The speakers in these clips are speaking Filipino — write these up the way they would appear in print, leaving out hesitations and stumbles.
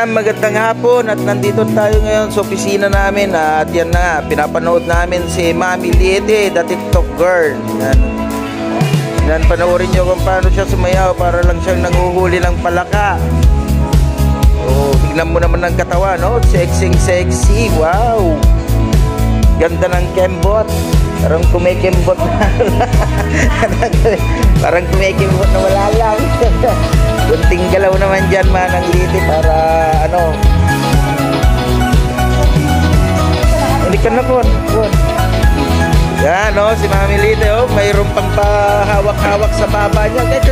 Yan, magandang hapon at nandito tayo ngayon sa opisina namin at yan na, pinapanood namin si Mami Liete, the TikTok girl. Yan, panoorin nyo kung paano siya sumayaw para lang siyang nanguhuli ng palaka. Oh, tignan mo naman ng katawan, no? Sexy, sexy, wow! Ganda ng kembot. Parang kumikembot na. Parang kumikembot na wala lang. Kunting galaw naman dyan, Manang Liete, para ano. Hindi ka na po. Yan, no? Si Mami Liete, oh, mayroon pang pahawak-hawak sa baba niya.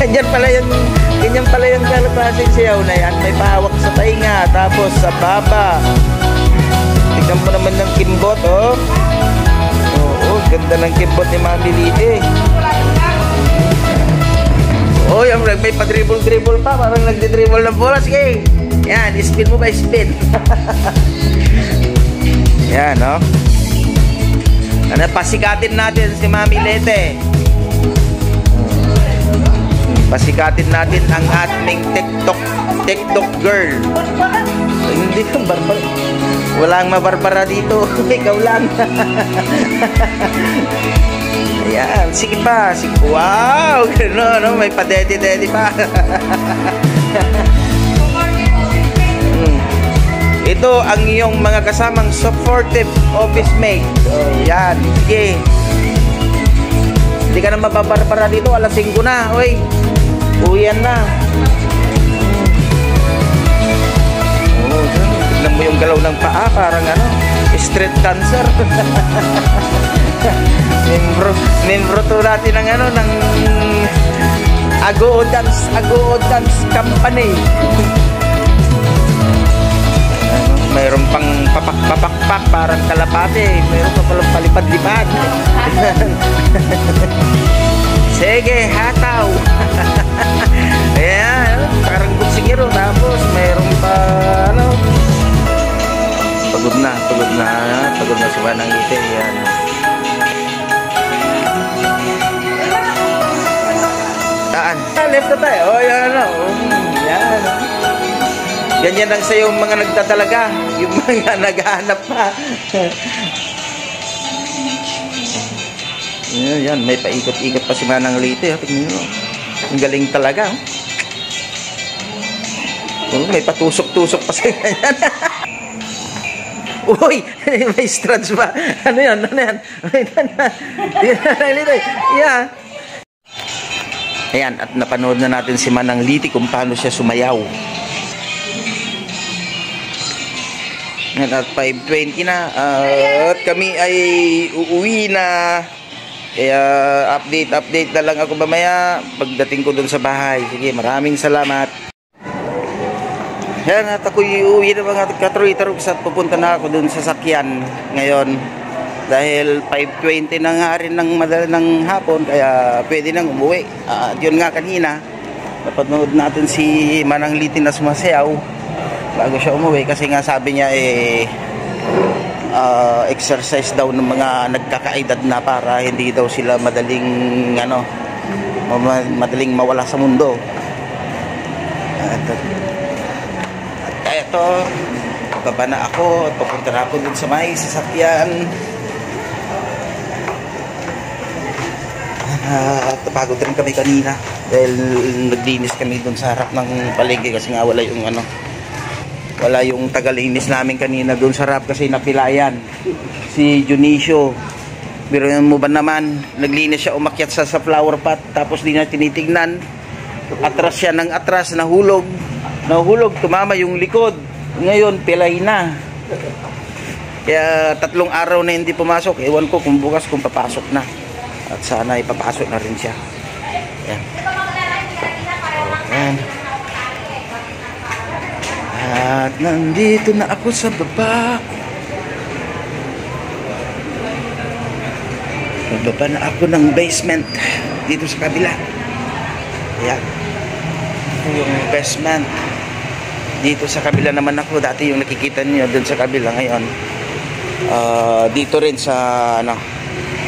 Ganyan pala yung kalapasing siyaw na yan. May pahawak sa tainga, tapos sa baba. Tignan mo naman ng kimbot, oh. Oo, ganda ng kimbot ni Mami Liete. Oh, yung may pa-dribble pa. Parang nagdi-dribble ng bola. Sige. Yan, spin mo ba? Spin. Yan, no? Ano, pasikatin natin si Mami Liete. Pasikatin natin ang ating TikTok girl. Hindi ka barbar. Walang mabarbara dito. Ikaw lang. Ayan, sige pa. Sige. Wow, gano'n, no? May pa-daddy pa. Ito ang iyong mga kasamang supportive office mate. So, yan, sige. Hindi ka na mababarbara dito. Alas 5 na, oy. Uwian na. Oh, tignan mo yung galaw ng paa. Parang ano, street dancer. Membro to natin ng ano, ng Agoo Dance Company. Mayroon pang papakpak parang kalapate. Mayroon pa palang palipad-lipad. Sige, hataw. Ayan, parang buksingero. Tapos mayroon pa ano, pagod na si Manang Liete. Ayan. Left na tayo. Oh, yan ano. Yan. Ganyan lang sa yung mga nagtatalaga. Yung mga naghahanap pa. Yan. May paikot-ikot pa si Manang Liete. Tingnan nyo. Ang galing talaga. Oh, may patusok-tusok pa sa ganyan. Uy! May strands pa. Ano yan? Yan. Ayan, at napanood na natin si Manang Liete kung paano siya sumayaw. At 5:20 na at kami ay uuwi na. Kaya update na lang ako mamaya pagdating ko dun sa bahay. Sige, maraming salamat. Yan, at ako'y uuwi na mga katruy-tarux at pupunta na ako dun sa sakyan ngayon. Dahil 5:20 na nga rin ng hapon, kaya pwede nang umuwi. At yun nga kanina, napanood natin si Manang Liete na sumasayaw bago siya umuwi. Kasi nga sabi niya exercise daw ng mga nagkakaedad na para hindi daw sila madaling mawala sa mundo. At kaya to, baba na ako at pupunta na ako dun sa may sasakyan. At napagod rin kami kanina dahil naglinis kami dun sa harap ng paligid kasi nga wala yung tagalinis namin kanina dun sa harap kasi napilayan si Junicio. Pero yun mo ba naman, naglinis siya, umakyat sa flower pot, tapos di na tinitignan, atras siya ng atras, nahulog, tumama yung likod, ngayon pilay na. Kaya 3 araw na hindi pumasok. Ewan ko kung bukas kung papasok na. At sana ipapasok na rin siya. Ayan. Ayan. At nandito na ako sa baba. Nagbaba na ako ng basement dito sa kabila. Ayan. Ito yung basement. Dito sa kabila naman ako. Dati yung nakikita niyo dun sa kabila. Ngayon dito rin sa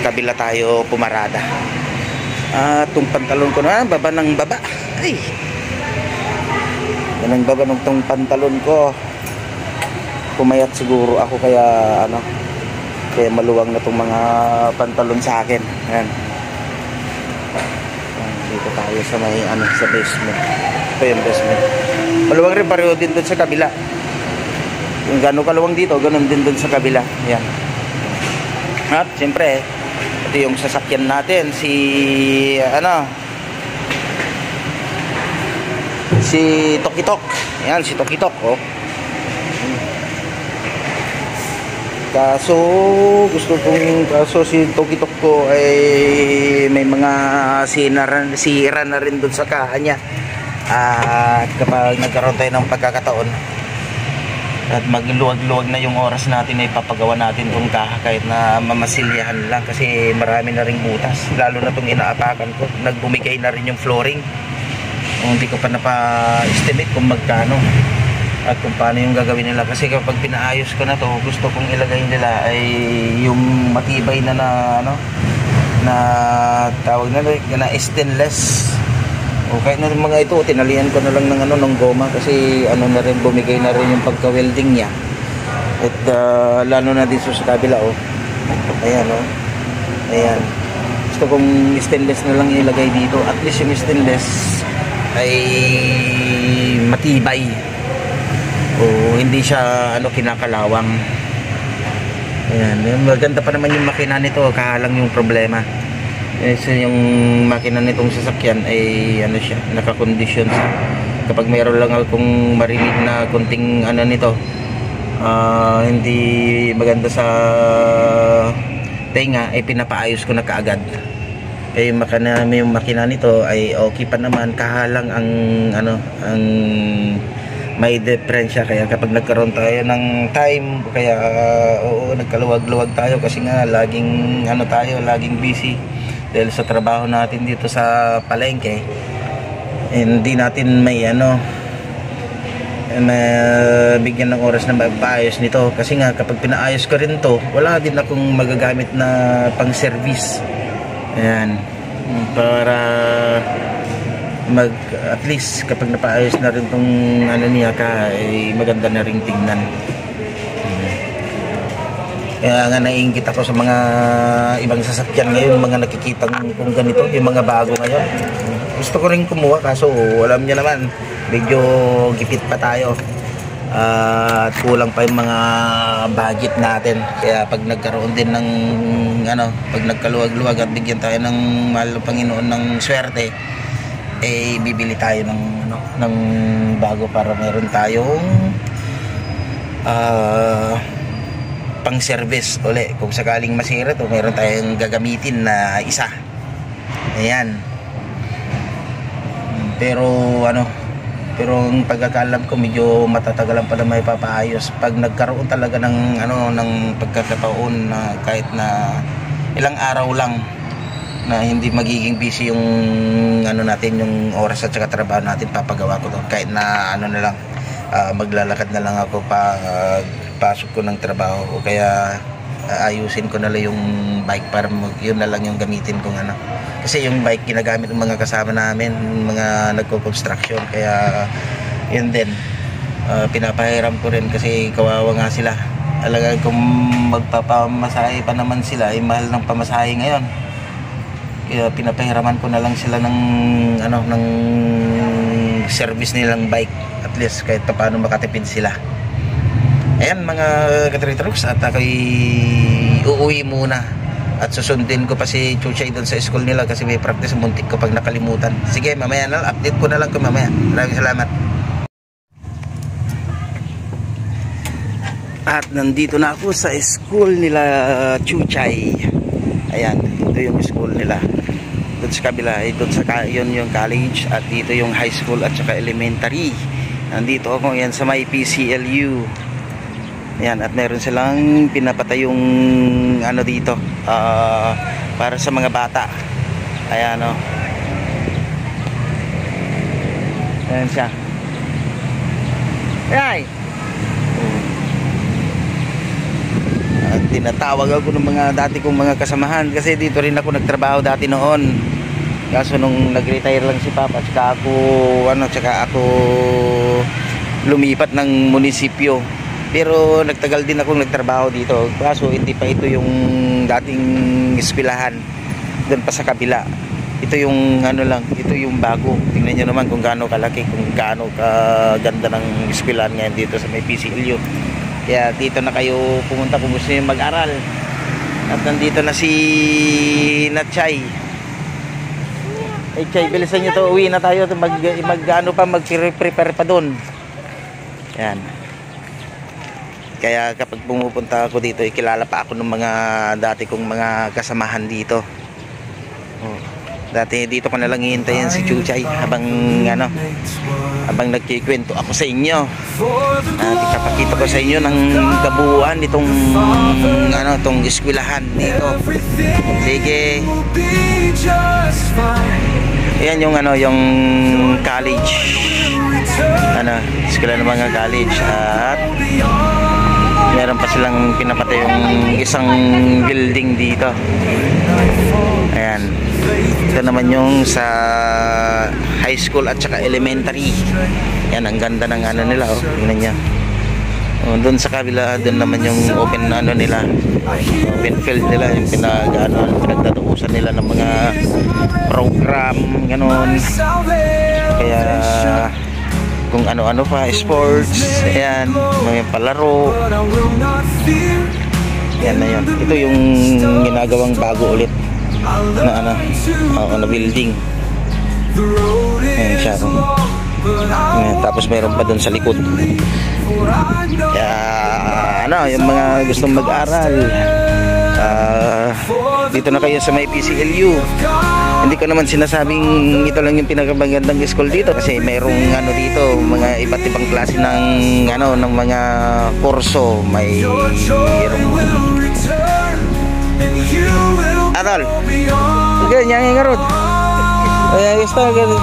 kabila tayo pumarada. Itong pantalon ko na baba ng baba. Ay, Yan ang babanong tong pantalon ko. Pumayat siguro ako kaya ano, kaya maluwang na tong mga pantalon sa akin. Ayan. Dito tayo sa may ano, sa basement. Ito yung basement. Maluwang rin pareho din doon sa kabila. Yung gano'ng kaluwang dito, gano'n din doon sa kabila. Ayan. At siyempre, ito yung sasakyan natin, si ano, si Tokitok. Ayan, si Tokitok, oh. Kaso si Tokitok ko ay may mga sira na rin doon sa kanya. At kapag nagkaroon tayo ng pagkakataon at magluwag-luwag na yung oras natin ay papagawa natin itong kaha kahit na mamasilyahan lang kasi marami na ring butas, lalo na itong inaapakan ko. Nagbumigay na rin yung flooring. Hindi ko pa napa-estimate kung magkano at kung paano yung gagawin nila, kasi kapag pinaayos ko na to, gusto kong ilagay nila ay yung matibay na ano, na tawag na stainless. O kahit na mga ito, tinalian ko na lang ng ano, ng goma kasi ano na rin, bumigay na rin yung pagka-welding niya. At lalo na dito sa kabila, oh. Ayan, oh. Ayan. Gusto kong stainless na lang ilagay dito. At least yung stainless ay matibay. O hindi siya ano, kinakalawang. Ayan. Maganda pa naman yung makina nito, kahalang yung problema. So yung makina nitong sasakyan ay ano siya, nakakondisyon siya. Kapag mayroon lang akong marinig na kunting ano nito, hindi maganda sa tenga, ay pinapaayos ko na kaagad. Yung makina nito ay okay pa naman, kahalang ang ano, ang may diferensya. Kaya kapag nagkaroon tayo ng time, kaya oo, nagkaluwag-luwag tayo kasi nga laging ano tayo, laging busy dahil sa trabaho natin dito sa palengke. Hindi natin may ano, bigyan ng oras na magpaayos nito kasi nga kapag pinaayos ko rin to, wala din akong magagamit na pang service. Ayan, para at least kapag napaayos na rin tong ano niya ka, ay maganda na ring tingnan. Kaya nga naiinggit ako sa mga ibang sasakyan ngayon, mga nakikita kung ganito, yung mga bago ngayon. Gusto ko rin kumuha kaso alam niya naman, medyo gipit pa tayo. At kulang pa yung mga budget natin. Kaya pag nagkaroon din ng ano, pag nagkaluwag-luwag at bigyan tayo ng mahal ng Panginoon ng swerte, eh bibili tayo ng ano, ng bago para meron tayong pang service uli kung sakaling masira to, meron tayong gagamitin na isa. Ayan. Pero ano, pero ang pagkakaalam ko medyo matatagalan pa na may papaayos pag nagkaroon talaga ng ano, ng pagkakataon na kahit na ilang araw lang na hindi magiging busy yung ano natin, yung oras at saka trabaho natin, papagawa ko to kahit na ano na lang, maglalakad na lang ako pa pasok ko ng trabaho, o kaya ayusin ko na lang yung bike para yun na lang yung gamitin kong ano, kasi yung bike ginagamit ng mga kasama namin, mga nagko-construction, kaya yun din, pinapahiram ko rin kasi kawawa nga sila. Alaga kung magpapamasahe pa naman sila, ay mahal ng pamasahe ngayon, kaya pinapahiraman ko na lang sila ng ano, ng service nilang bike, at least kahit paano makatipid sila. Ayan mga katritrux, at ako'y uuwi muna at susundin ko pa si Chuchay doon sa school nila kasi may practice, muntik ko pag nakalimutan. Sige, mamaya na, update ko na lang ko mamaya. Maraming salamat. At nandito na ako sa school nila Chuchay. Ayan, ito yung school nila. Doon sa kabila, doon sa yun yung college, at dito yung high school at saka elementary. Nandito ako yan sa may PCLU. Ayan, at meron silang pinapatay yung ano dito, para sa mga bata. Ayan, o. Ayan siya. Ayan. At tinatawag ako ng mga dati kong mga kasamahan kasi dito rin ako nagtrabaho dati noon. Kaso nung nag-retire lang si Papa, tsaka ako lumipat ng munisipyo. Pero nagtagal din akong nagtrabaho dito. Kaso hindi pa ito yung dating eskwelahan doon pa sa kabila. Ito yung ito yung bago. Tingnan nyo naman kung gaano kalaki, kung gaano kaganda ng eskwelahan ngayon dito sa may PCLU. Kaya dito na kayo pumunta kung gusto nyo mag-aral. At nandito na si Natchay. Chay, bilisan nyo to. Uwi na tayo. Mag-prepare pa doon. Yan. Kaya kapag pumupunta ako dito, kilala pa ako ng mga dati kong mga kasamahan dito. Dati dito ko na lang hihintayin si Chuchay habang nagkikwento ako sa inyo. Ipapakita ko sa inyo ng kabuuan nitong tong eskwelahan dito. Sige. Ayan yung yung college. Eskwela ng mga college at meron pa silang pinapatay yung isang building dito. Ayan. Ito naman yung sa high school at saka elementary. Yan, ang ganda ng nila, oh. Tingnan niya. Oh, doon sa kabila, doon naman yung open nila. Open field nila, yung pinagtatuusan nila ng mga program, ganoon. Kaya kung ano-ano pa, sports, ayan, may palaro. Yan na yun. Ito yung ginagawang bago ulit na building. Ayan siya. Ayan, tapos meron pa dun sa likod. Kaya yung mga gustong mag-aral, dito na kayo sa may PCLU. Hindi ko naman sinasabing ito lang yung pinakamagandang school dito, kasi merong dito mga iba't ibang klase ng ng mga kurso. Adol. Okay, yang ngarot. Gusto ganun.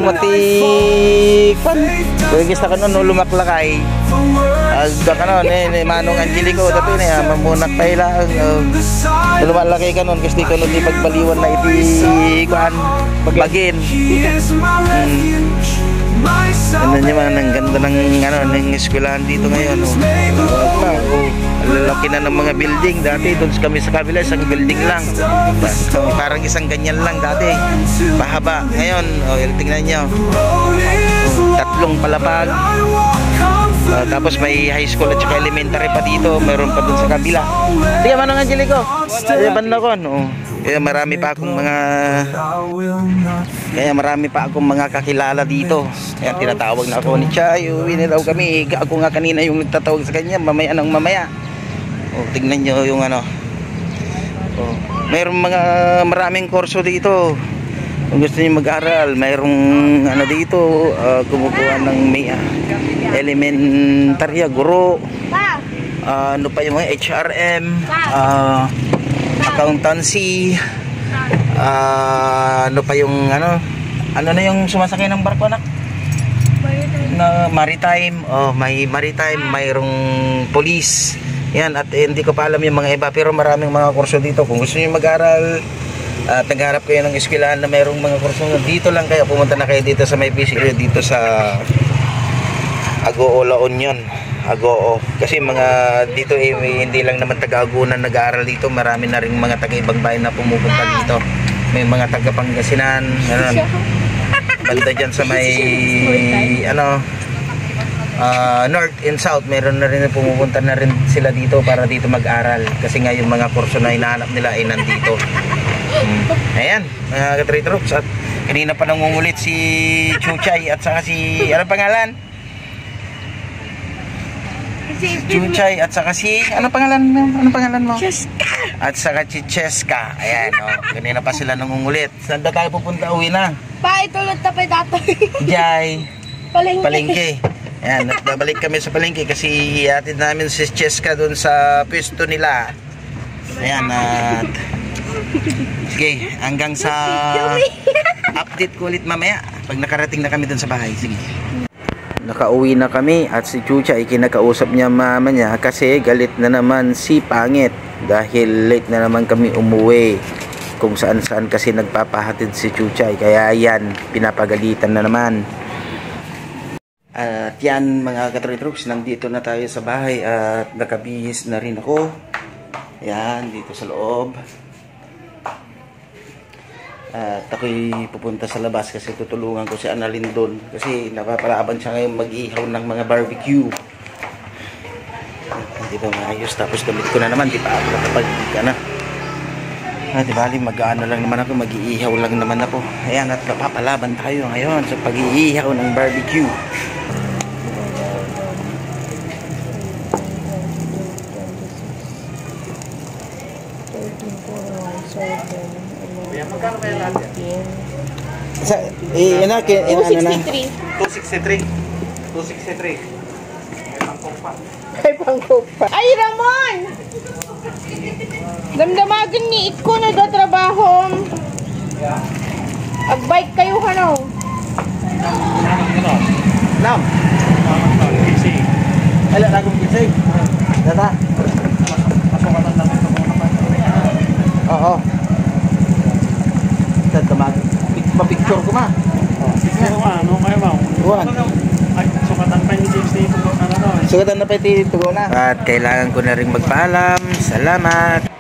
Mati pan. Gusto ka nun lumaklakay. Manong Angelico dati na mamunak pa ilang. Lumalaki ka nun kasi ko nun ipagbaliwan na kuan bagin. Ano niya man, ang ganda ng eskwelahan dito ngayon. Lalaki na ng mga building. Dati doon kami sa kabila, isang building lang. Parang isang ganyan lang dati. Pahaba. Ngayon, tingnan nyo. 3 palapag. Tapos may high school at saka elementary pa dito. Mayroon pa doon sa kabila. Sige, Manong Angelico. Banda ko. Kaya marami pa akong mga kakilala dito. Kaya tinatawag na ako ni Chay. Uwi na daw kami. Ako nga kanina yung nagtatawag sa kanya. Mamaya. Tingnan nyo yung mayroong maraming kurso dito. Kung gusto niyo mag-aral, mayroong dito, kumukuha ng may elementarya, guro. Ano pa yung mga HRM, accountancy, ano pa yung ano na yung sumasakay ng barko, anak? Na maritime. May maritime, mayroong police. Yan, at hindi ko pa alam yung mga iba, pero maraming mga kurso dito. Kung gusto niyo mag-aral at nagharap kayo ng eskwelahan na mayroong mga kurso, dito lang kayo, pumunta na kayo dito sa may PCLU, dito sa Agoo, La Union. Agoo. Kasi mga dito hindi lang naman taga-Agunan nag-aaral dito, marami na rin mga taga-ibang bayan na pumupunta dito. May mga taga-Pangasinan, banda dyan sa may North and South, meron na rin pumupunta na rin sila dito para dito mag-aral, kasi nga yung mga kurso na hinahanap nila ay nandito. Ayan, mga ka-trade troops, at kanina pa nangungulit si Chuchay at saka si, ano pangalan? Chuchay at saka si, ano pangalan mo? Cheska. At saka si Cheska. Ayan, kanina pa sila nangungulit. Saan ba tayo pupunta? Uwi na. Pa, itulot na pa dato. Jay. Palengke. Ayan, babalik kami sa palengke kasi ihatid namin si Cheska doon sa pwesto nila. Ayan, at sige, hanggang sa update ko ulit mamaya pag nakarating na kami doon sa bahay. Sige. Nakauwi na kami at si Chucha ay kinakausap niya mama niya kasi galit na naman si Pangit dahil late na naman kami umuwi. kung saan-saan kasi nagpapahatid si Chuchay. Kaya yan, pinapagalitan na naman. At yan mga katritroops, nandito na tayo sa bahay at nakabihis na rin ako. Yan, dito sa loob. At ako'y pupunta sa labas kasi tutulungan ko si Annalyn doon. Kasi napapalaban siya ngayon mag-ihaw ng mga barbecue. Hindi ba maayos? Tapos gamit ko na naman, di pa ako nakapag-iig ka na. Di bali, mag-ano lang naman ako, mag-iihaw lang naman ako. Ayan, at napapalaban tayo ngayon sa pag-iihaw ng barbecue. Magkano kaya lahat yan? Sa, ano 263. 263. 263. Ay, pangkupa. Ay, Ramon! Damdamagan ni Iko na do trabaho. Ag-bike kayo ano? Nam. Ala na kung kisay. Data. Masukatan lang ito kung naman. Oo. Tamag. Pa-picture ko ma. Siguro ano, may mau. Buwan. Ay, sukatan pa ni James dito kung ano. Sugatan na pa ito na. At kailangan ko na rin magpaalam. Salamat.